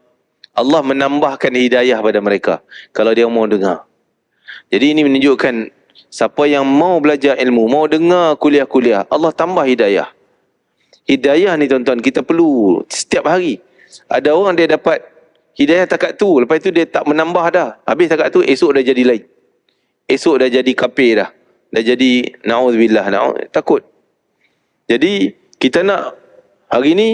Allah menambahkan hidayah pada mereka kalau dia mau dengar. Jadi ini menunjukkan siapa yang mau belajar ilmu, mau dengar kuliah-kuliah, Allah tambah hidayah. Hidayah ni tuan-tuan, kita perlu setiap hari. Ada orang dia dapat hidayah takat tu, lepas tu dia tak menambah dah. Habis takat tu, esok dah jadi lain. Esok dah jadi kafir dah. Dah jadi na'udzubillah, takut. Jadi kita nak hari ni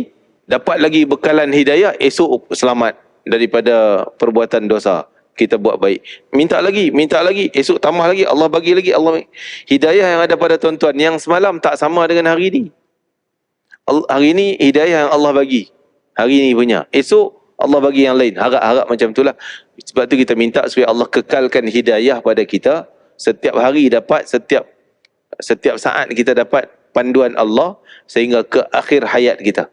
dapat lagi bekalan hidayah, esok selamat daripada perbuatan dosa. Kita buat baik. Minta lagi, esok tambah lagi, Allah bagi lagi, hidayah yang ada pada tuan-tuan yang semalam tak sama dengan hari ni. Hari ni hidayah yang Allah bagi, hari ni punya. Esok Allah bagi yang lain. Harap-harap macam itulah. Sebab tu kita minta supaya Allah kekalkan hidayah pada kita. Setiap hari dapat, setiap saat kita dapat panduan Allah sehingga ke akhir hayat kita.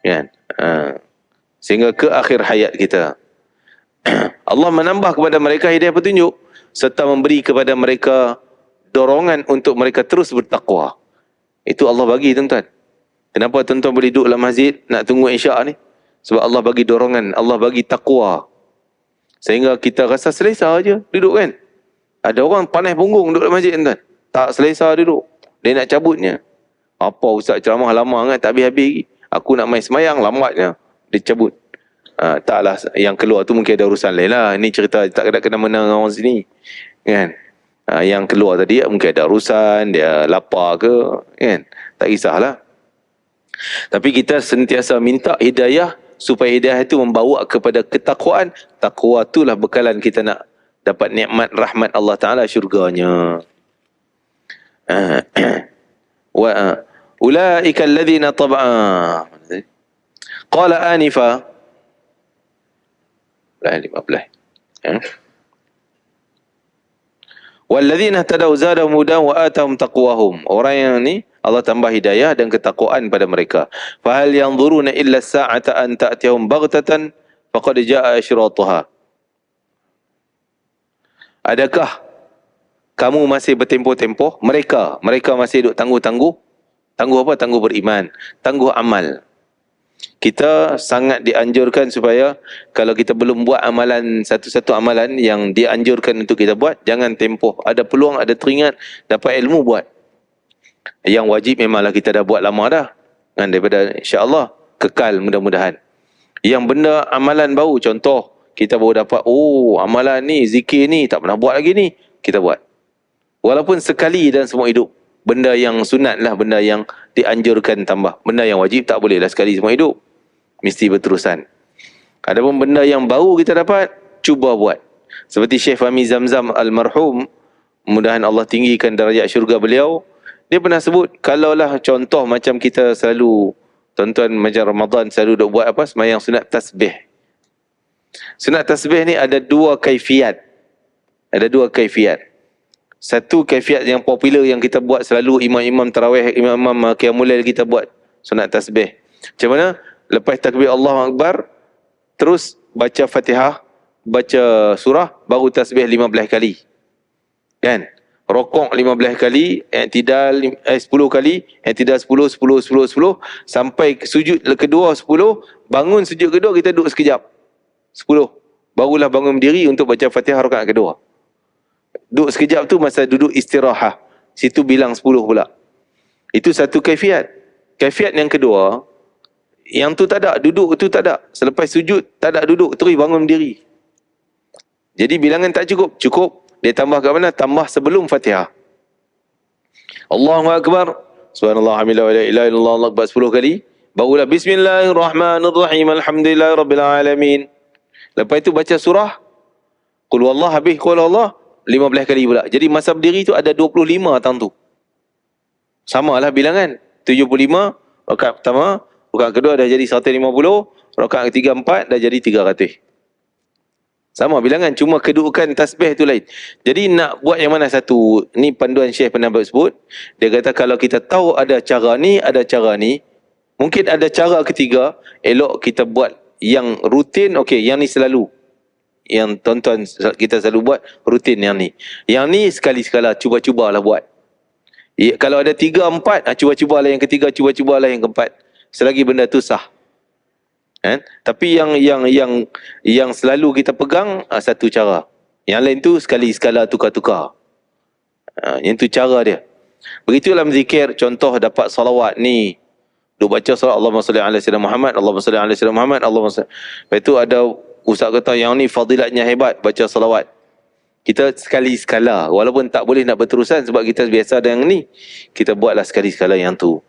Kan? Sehingga ke akhir hayat kita. Allah menambah kepada mereka hidayah petunjuk serta memberi kepada mereka dorongan untuk mereka terus bertakwa. Itu Allah bagi tuan-tuan. Kenapa tuan-tuan boleh duduk dalam masjid nak tunggu isyak ni? Sebab Allah bagi dorongan, Allah bagi takwa. Sehingga kita rasa selesa aja duduk kan. Ada orang panas punggung duduk dalam masjid tuan-tuan. Tak selesa duduk. Dia nak cabutnya. Apa ustaz ceramah lama kan, tak habis-habis lagi. Aku nak main semayang, lambatnya. Dia cabut. Taklah, yang keluar tu mungkin ada urusan lain lah. Ini cerita tak kena menang orang sini. Kan? Yang keluar tadi mungkin ada urusan, dia lapar ke. Kan? Tak kisahlah. Tapi kita sentiasa minta hidayah supaya hidayah itu membawa kepada ketakwaan. Takwa itulah bekalan kita nak dapat nikmat rahmat Allah Ta'ala, syurganya. Wa ulaika alladhina tab'a qala anifa 15 walladzina tadaw zadahum hudan wa atahum taqwahum. Orang yang ni Allah tambah hidayah dan ketakwaan pada mereka. Fahal yanzuruna illa as-sa'ata an ta'tiyahum baghtatan faqad jaa'a asyratuha. Adakah kamu masih bertempoh-tempoh? Mereka masih duk tangguh-tangguh. Tangguh apa? Tangguh beriman, tangguh amal. Kita sangat dianjurkan supaya kalau kita belum buat amalan, satu-satu amalan yang dianjurkan untuk kita buat, jangan tempoh. Ada peluang, ada teringat, dapat ilmu, buat. Yang wajib memanglah kita dah buat lama dah. Dan daripada insya-Allah kekal mudah-mudahan. Yang benda amalan baru, contoh kita baru dapat, amalan ni, zikir ni tak pernah buat lagi ni, kita buat. Walaupun sekali dalam semua hidup. Benda yang sunat lah, benda yang dianjurkan tambah. Benda yang wajib tak boleh lah sekali semua hidup. Mesti berterusan. Adapun benda yang baru kita dapat, cuba buat. Seperti Syekh Fahmi Zamzam almarhum, mudah-mudahan Allah tinggikan darjat syurga beliau. Dia pernah sebut, kalaulah contoh macam kita selalu, tuan-tuan macam Ramadan selalu duk buat apa? Semayang sunat tasbih. Sunat tasbih ni ada dua kaifiat. Ada dua kaifiat. Satu kaifiat yang popular yang kita buat selalu, imam-imam tarawih, imam-imam qiyamul lail kita buat sunat tasbih. Macam mana? Lepas takbir Allahu Akbar, terus baca Fatihah, baca surah, baru tasbih 15 kali. Kan? Rokok 15 kali, i'tidal 10 kali, i'tidal 10, 10, 10, 10, sampai sujud kedua 10, bangun sujud kedua kita duduk sekejap. 10. Barulah bangun berdiri untuk baca Fatihah rakaat kedua. Duduk sekejap tu masa duduk istirahat. Situ bilang 10 pula. Itu satu kaifiat. Kaifiat yang kedua, yang tu tak ada, duduk tu tak ada. Selepas sujud, tak ada duduk, terus bangun berdiri. Jadi bilangan tak cukup. Cukup, dia tambah kat mana? Tambah sebelum Fatihah. Allahu Akbar. Subhanallah, alhamdulillah, wa la ilaha illallah, Allahu Akbar 10 kali. Barulah Bismillahirrahmanirrahim, alhamdulillahirrabbilalamin. Lepas itu baca surah Qul Huwallah, habis Qul Huwallah 15 kali pula. Jadi masa berdiri tu ada 25 tang tu. Samalah bilangan. 75, rakaat pertama, rakaat kedua dah jadi 150, rakaat ketiga 4 dah jadi 300. Sama bilangan, cuma kedudukan tasbih tu lain. Jadi nak buat yang mana satu? Ni panduan Syekh pernah sebut. Dia kata kalau kita tahu ada cara ni, ada cara ni, mungkin ada cara ketiga, elok kita buat yang rutin, okey, yang ni selalu. Yang tuan-tuan kita selalu buat rutin yang ni. Yang ni sekali-sekala cuba-cubalah buat. Kalau ada 3, 4, cuba-cubalah yang ketiga, cuba-cubalah yang keempat. Selagi benda tu sah. Kan? Tapi yang selalu kita pegang satu cara. Yang lain tu sekali-sekala tukar-tukar. Yang tu cara dia. Begitu dalam zikir, contoh dapat salawat ni. Duk baca salawat Allahumma salli ala sayyidina Muhammad, Allahumma salli ala sayyidina Muhammad, Allahumma salli. Lepas tu ada ustaz kata yang ni fadilatnya hebat baca salawat. Kita sekali-sekala, walaupun tak boleh nak berterusan sebab kita biasa dengan ni, kita buatlah sekali-sekala yang tu.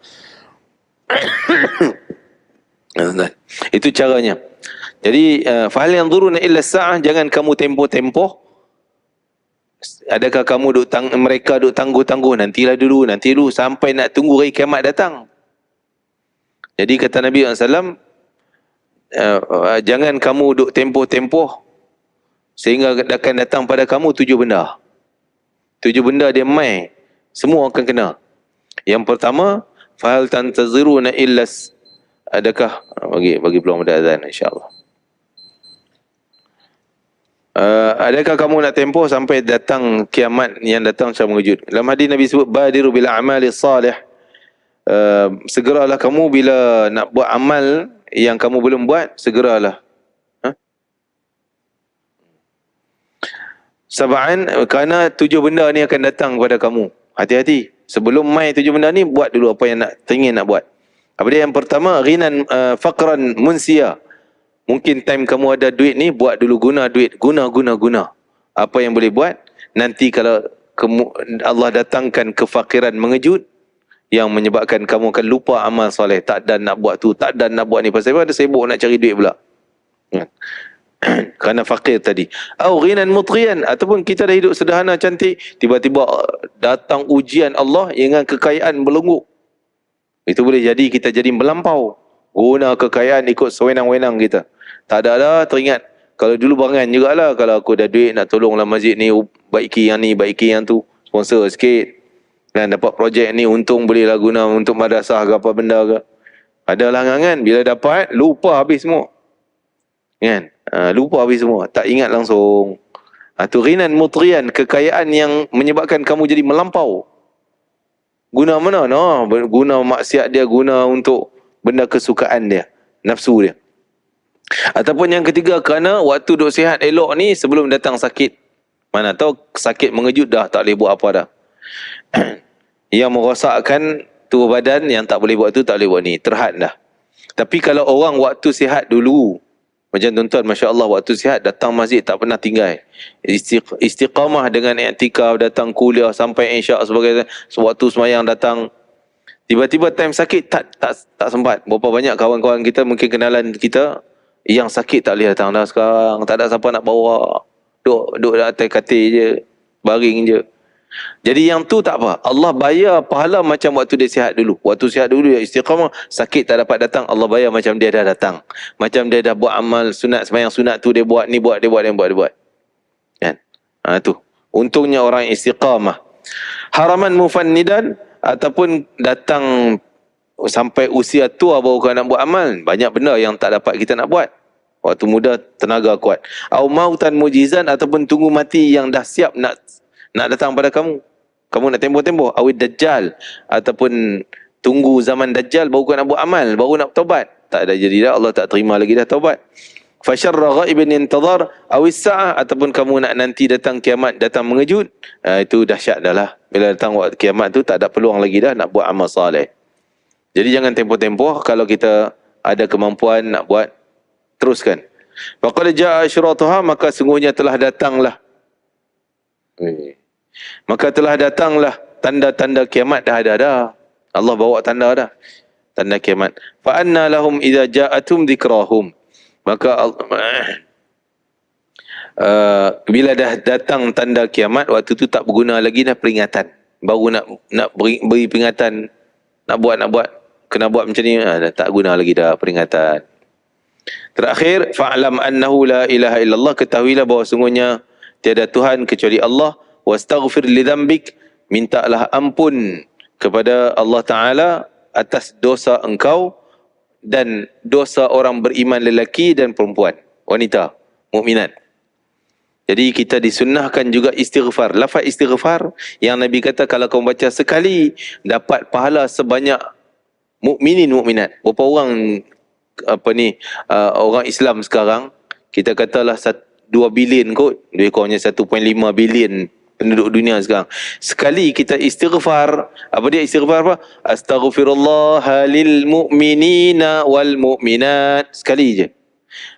Itu caranya. Jadi fahal yanzuruna illa sa'ah, jangan kamu tempoh-tempoh. Adakah kamu mereka duk tangguh-tangguh, nanti dulu sampai nak tunggu hari kiamat datang. Jadi kata Nabi SAW, jangan kamu duk tempoh-tempoh sehingga akan datang pada kamu 7 benda. 7 benda dia mai, semua akan kena. Yang pertama, fahal tantaziruna illa, adakah bagi peluang pada azan insya-Allah. Adakah kamu nak tempoh sampai datang kiamat yang datang secara mengejut? Dalam hadis Nabi sebut badiru bil a'mali salih. Segeralah kamu bila nak buat amal yang kamu belum buat, segeralah. Sab'an, kerana 7 benda ni akan datang kepada kamu. Hati-hati. Sebelum mai 7 benda ni, buat dulu apa yang teringin nak buat. Apa dia? Yang pertama, ghinan faqran munsia. Mungkin time kamu ada duit ni, buat dulu, guna duit. Guna. Apa yang boleh buat, nanti kalau Allah datangkan kefakiran mengejut, yang menyebabkan kamu akan lupa amal soleh. Tak dan nak buat tu, tak dan nak buat ni. Pasal apa? Ada sibuk nak cari duit pula. Kerana fakir tadi. Au ghinan mutghiyan, ataupun kita dah hidup sederhana cantik, tiba-tiba datang ujian Allah dengan kekayaan berlungguk. Itu boleh jadi kita jadi melampau. Guna kekayaan ikut sewenang-wenang kita. Tak ada lah, teringat. Kalau dulu barangan jugalah, kalau aku dah duit nak tolonglah masjid ni, baiki yang ni, baiki yang tu, sponsor sikit. Dan dapat projek ni, untung bolehlah guna untuk madrasah ke apa benda ke. Ada langangan, bila dapat, lupa habis semua. Kan? Lupa habis semua, tak ingat langsung. Tu ghinan mutrian, kekayaan yang menyebabkan kamu jadi melampau. Guna mana? Guna maksiat dia, guna untuk benda kesukaan dia, nafsu dia. Ataupun yang ketiga, kerana waktu duk sihat elok ni sebelum datang sakit. Mana tahu sakit mengejut dah, tak boleh buat apa dah. Yang merosakkan tubuh badan, yang tak boleh buat tu, tak boleh buat ni, terhad dah. Tapi kalau orang waktu sihat dulu, macam tuan-tuan, Masya Allah, waktu sihat datang masjid tak pernah tinggal. Istiqamah dengan i'tikaf, datang kuliah sampai insya' sebagai waktu semayang datang. Tiba-tiba time sakit tak sempat. Berapa banyak kawan-kawan kita, mungkin kenalan kita, yang sakit tak boleh datang dah sekarang. Tak ada siapa nak bawa. Duduk atas katil je, baring je. Jadi yang tu tak apa. Allah bayar pahala macam waktu dia sihat dulu. Waktu sihat dulu dia istiqamah, sakit tak dapat datang, Allah bayar macam dia dah datang. Macam dia dah buat amal sunat, sembahyang sunat tu dia buat, ni buat, dia buat. Kan? Tu. Untungnya orang istiqamah. Haraman mufannidan, ataupun datang sampai usia tua baru kau nak buat amal. Banyak benda yang tak dapat kita nak buat. Waktu muda tenaga kuat. Au mautan mujizan, ataupun tunggu mati yang dah siap nak datang pada kamu. Kamu nak tempoh-tempoh. Awid dajjal, ataupun tunggu zaman dajjal baru kau nak buat amal, baru nak taubat. Tak ada jadi dah, Allah tak terima lagi dah taubat. Fasyarra ghaibin intadhar awis sa'ah, ataupun kamu nak nanti datang kiamat, datang mengejut. Itu dahsyat dah lah. Bila datang waktu kiamat tu tak ada peluang lagi dah nak buat amal saleh. Jadi jangan tempoh-tempoh. Kalau kita ada kemampuan nak buat, teruskan. Faqad jaa asyratuha, maka sungguhnya telah datanglah. Maka telah datanglah tanda-tanda kiamat, dah ada dah. Allah bawa tanda dah. Tanda kiamat. Fa anna lahum idza ja'atum dzikrahum. Maka bila dah datang tanda kiamat, waktu tu tak berguna lagi dah peringatan. Baru nak beri peringatan, nak buat, kena buat macam ni, dah tak guna lagi dah peringatan. Terakhir, fa'lam annahu la ilaha illallah, ketahuilah bahawa sungguhnya tiada Tuhan kecuali Allah. Wastaghfir li dzambik, mintalah ampun kepada Allah Ta'ala atas dosa engkau dan dosa orang beriman lelaki dan perempuan, wanita, mukminat. Jadi kita disunnahkan juga istighfar. Lafaz istighfar yang Nabi kata kalau kau baca sekali dapat pahala sebanyak mukminin mukminat. Berapa orang orang Islam sekarang, kita katalah 2 bilion kot, lebih kurangnya 1.5 bilion penduduk dunia sekarang. Sekali kita istighfar, apa dia istighfar apa? Astaghfirullah lil mu'minina wal mu'minat. Sekali je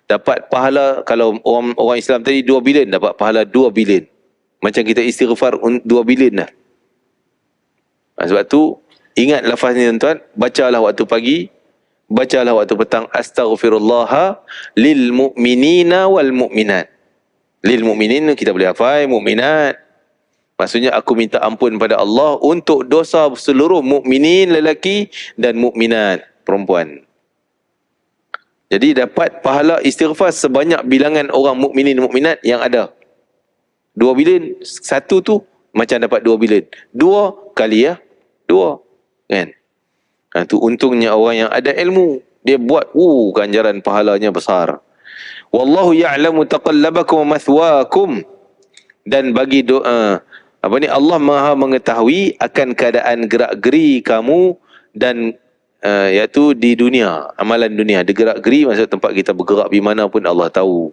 dapat pahala. Kalau orang Islam tadi 2 bilion, dapat pahala 2 bilion. Macam kita istighfar 2 bilion dah. Sebab tu ingat lafaz ni tuan-tuan, bacalah waktu pagi, bacalah waktu petang, astaghfirullah lil mu'minina wal mu'minat. Lil mu'minin kita boleh hafal, mu'minat maksudnya aku minta ampun pada Allah untuk dosa seluruh mukminin lelaki dan mukminat perempuan. Jadi dapat pahala istighfar sebanyak bilangan orang mukminin mukminat yang ada. 2 bilion, satu tu macam dapat 2 bilion. 2 kali 2. Kan? Tu untungnya orang yang ada ilmu. Dia buat ganjaran pahalanya besar. Wallahu ya'lamu taqallabakum wa mathwaakum. Dan bagi doa Allah Maha mengetahui akan keadaan gerak-geri kamu dan iaitu di dunia, amalan dunia. Gerak-geri maksud tempat kita bergerak di mana pun Allah tahu.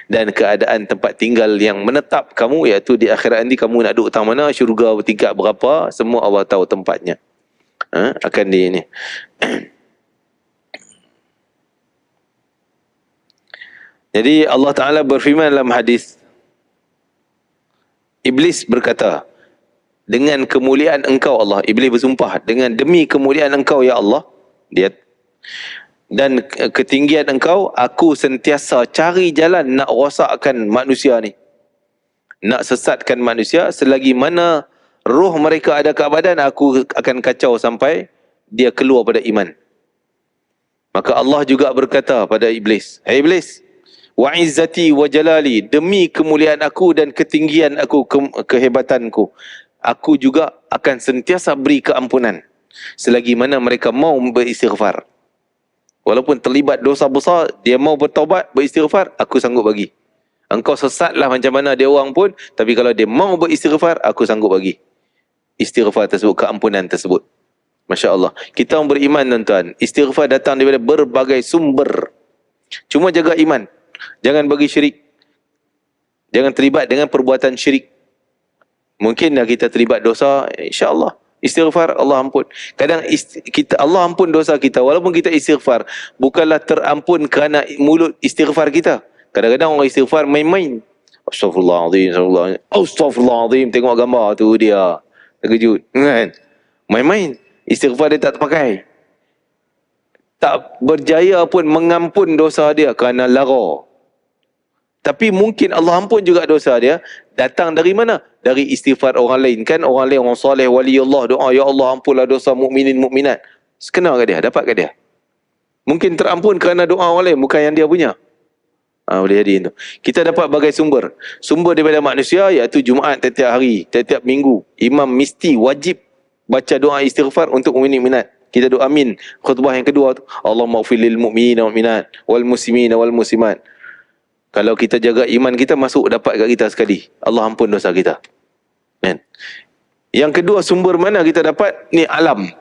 Dan keadaan tempat tinggal yang menetap kamu, iaitu di akhirat nanti kamu nak duduk tang mana, syurga bertingkat berapa, semua Allah tahu tempatnya. Akan di ini. Jadi Allah Ta'ala berfirman dalam hadis, Iblis berkata, dengan kemuliaan engkau Allah, Iblis bersumpah, dengan demi kemuliaan engkau ya Allah, dan ketinggian engkau, aku sentiasa cari jalan nak rosakkan manusia ni, nak sesatkan manusia. Selagi mana roh mereka ada kat badan, aku akan kacau sampai dia keluar pada iman. Maka Allah juga berkata pada Iblis, hai Iblis, wa izzati wa jalali, demi kemuliaan aku dan ketinggian aku, kehebatanku, aku juga akan sentiasa beri keampunan selagi mana mereka mau beristighfar. Walaupun terlibat dosa besar, dia mau bertaubat, beristighfar, aku sanggup bagi. Engkau sesatlah macam mana dia orang pun, tapi kalau dia mau beristighfar, aku sanggup bagi istighfar tersebut, keampunan tersebut. Masya Allah. Kita orang beriman tuan-tuan, istighfar datang daripada berbagai sumber. Cuma jaga iman. Jangan bagi syirik. Jangan terlibat dengan perbuatan syirik. Mungkin kita terlibat dosa, insya-Allah istighfar, Allah ampun. Kadang kita Allah ampun dosa kita, walaupun kita istighfar, bukanlah terampun kerana mulut istighfar kita. Kadang-kadang orang istighfar main-main. Astaghfirullahalazim, astaghfirullahalazim, tengok gambar tu dia terkejut, kan? Main-main. Istighfar dia tak terpakai. Tak berjaya pun mengampun dosa dia kerana lara. Tapi mungkin Allah ampun juga dosa dia. Datang dari mana? Dari istighfar orang lain. Kan orang lain, orang soleh, waliullah, doa, ya Allah ampunlah dosa mukminin mukminat. Kena ke dia? Dapat ke dia? Mungkin terampun kerana doa orang lain, bukan yang dia punya. Boleh jadi itu. Kita dapat bagai sumber. Sumber daripada manusia, iaitu Jumaat tiap-tiap hari, tiap-tiap minggu. Imam mesti wajib baca doa istighfar untuk mukminin mukminat. Kita doa amin. Khutbah yang kedua tu, Allahumma ighfir lil mu'minina wal mu'minat wal muslimina wal muslimat. Kalau kita jaga iman kita, masuk dapat kat kita sekali. Allah ampun dosa kita. Kan? Yang kedua, sumber mana kita dapat? Ni alam.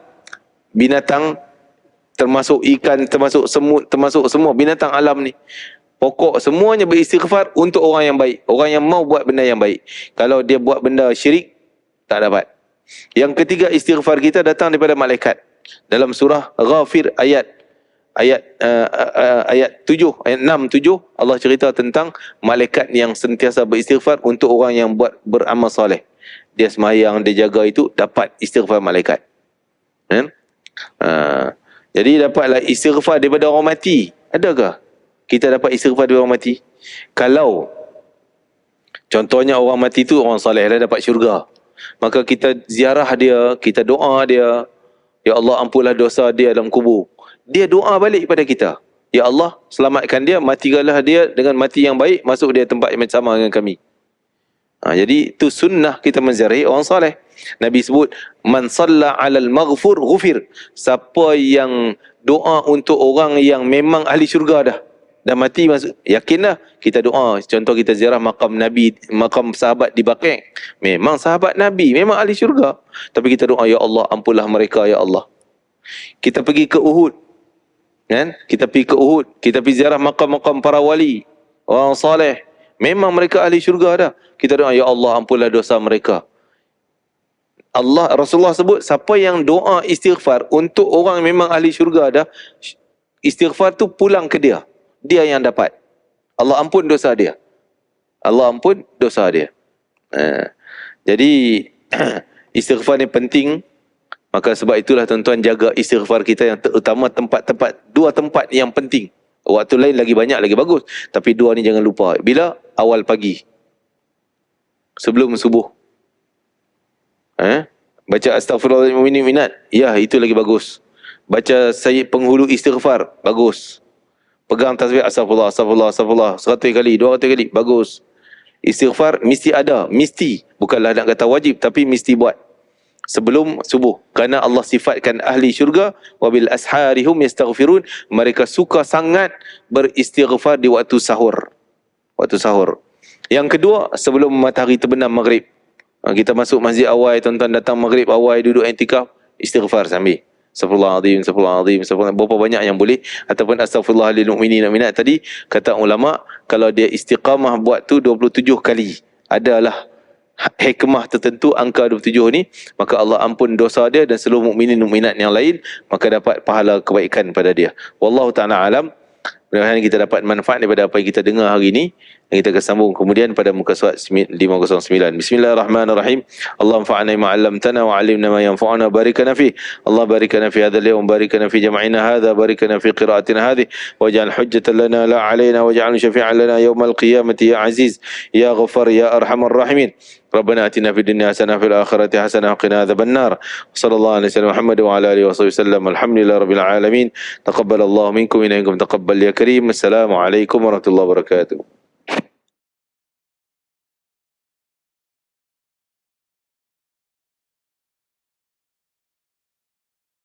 Binatang, termasuk ikan, termasuk semut, termasuk semua binatang alam ni. Pokok semuanya beristighfar untuk orang yang baik. Orang yang mau buat benda yang baik. Kalau dia buat benda syirik, tak dapat. Yang ketiga, istighfar kita datang daripada malaikat. Dalam surah Ghafir ayat 7, ayat 6, 7, Allah cerita tentang malaikat yang sentiasa beristighfar untuk orang yang buat beramal soleh. Dia semayang, dia jaga itu, dapat istighfar malaikat. Jadi dapatlah istighfar daripada orang mati. Adakah kita dapat istighfar daripada orang mati? Kalau contohnya orang mati tu orang soleh, dia dapat syurga, maka kita ziarah dia, kita doa dia, ya Allah ampunlah dosa dia dalam kubur. Dia doa balik pada kita, ya Allah selamatkan dia, matikanlah dia dengan mati yang baik, masuk dia tempat yang sama dengan kami. Jadi itu sunnah kita menziarahi orang soleh. Nabi sebut, man salla alal maghfur ghufir. Siapa yang doa untuk orang yang memang ahli syurga dah, dah mati masuk, yakinlah kita doa. Contoh kita ziarah makam Nabi, makam sahabat di Baqi', memang sahabat Nabi, memang ahli syurga, tapi kita doa, ya Allah ampunlah mereka ya Allah. Kita pergi ke Uhud, kan? Kita pergi ke Uhud, kita pergi ziarah makam-makam para wali, orang soleh, memang mereka ahli syurga dah. Kita doa, ya Allah ampunlah dosa mereka. Rasulullah sebut, siapa yang doa istighfar untuk orang memang ahli syurga dah, istighfar tu pulang ke dia, dia yang dapat. Allah ampun dosa dia. Allah ampun dosa dia. Jadi istighfar ni penting. Maka sebab itulah tuan-tuan, jaga istighfar kita, yang terutama dua tempat yang penting. Waktu lain lagi banyak lagi bagus, tapi dua ni jangan lupa. Bila? Awal pagi, sebelum subuh. Baca astaghfirullahaladzim minat, ya itu lagi bagus. Baca sayyid penghulu istighfar, bagus. Pegang tasbih astagfirullah, astagfirullah, astagfirullah 100 kali, 200 kali, bagus. Istighfar mesti ada, mesti. Bukanlah nak kata wajib, tapi mesti buat sebelum subuh. Kerana Allah sifatkan ahli syurga, wabil asharihum yastaghfirun, mereka suka sangat beristighfar di waktu sahur. Waktu sahur. Yang kedua, sebelum matahari terbenam maghrib. Kita masuk masjid awal, tuan-tuan datang maghrib awal, duduk i'tikaf, istighfar sambil. Astaghfirullahaladzim, astaghfirullahaladzim, astaghfirullahaladzim. Berapa banyak yang boleh. Ataupun astaghfirullah lil mu'minin minat. Tadi kata ulama, kalau dia istiqamah buat tu 27 kali, adalah hikmah tertentu angka 27 ni, maka Allah ampun dosa dia dan seluruh mukminin mukminat yang lain, maka dapat pahala kebaikan pada dia. Wallahu ta'ala alam. Mudah-mudahan kita dapat manfaat daripada apa yang kita dengar hari ini. Dan kita akan sambung kemudian pada muka surat 509. Bismillahirrahmanirrahim. Allahumma fa'alna ma 'allamtana wa 'allimna ma yanfa'una, barikana fi. Allah barikana fi hadzal yawm, barikana fi jam'ina hadza, barikana fi qira'atina hadhihi, waj'al hujjatan lana la 'alaina, waj'al syafi'an lana yawmal qiyamati ya aziz ya ghaffar ya arhamar rahimin. ربنا آتنا في الدنيا حسنة وفي الآخرة حسنة وقنا عذاب النار. صلى الله عليه وسلم محمد وعلى آله وصحبه وسلم. الحمد لله رب العالمين. تقبل الله منكم إنكم تقبل يا كريم. السلام عليكم ورحمة الله وبركاته.